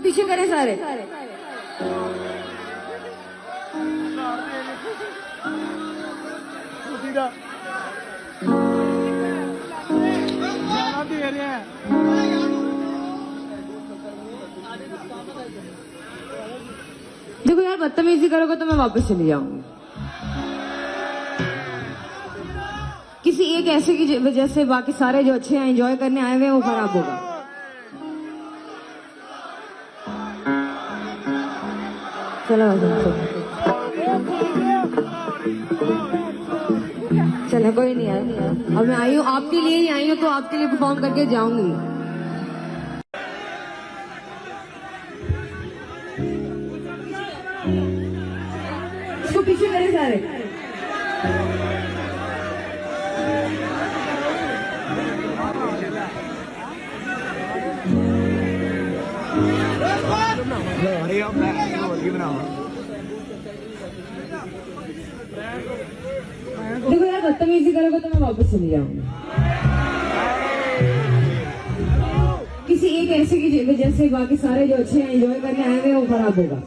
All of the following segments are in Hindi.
पीछे करे सारे। देखो यार, बदतमीजी करोगे तो मैं वापस चली जाऊंगी। किसी एक ऐसे की वजह से बाकी सारे जो अच्छे एंजॉय करने आए हुए हैं वो खराब होगा। चलो चलो, कोई नहीं यार, अब मैं आई हूँ आपके लिए ही आई हूँ, तो आपके लिए परफॉर्म करके जाऊंगी। इसको पीछे करे सारे। देखो यार, बदतमीजी करोगे तो मैं वापस चली जाऊंगी। किसी एक ऐसे की वजह से बाकी सारे जो अच्छे एंजॉय करने आए हुए हैं वो खराब होगा।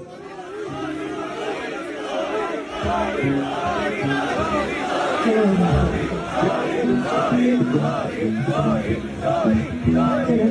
चलो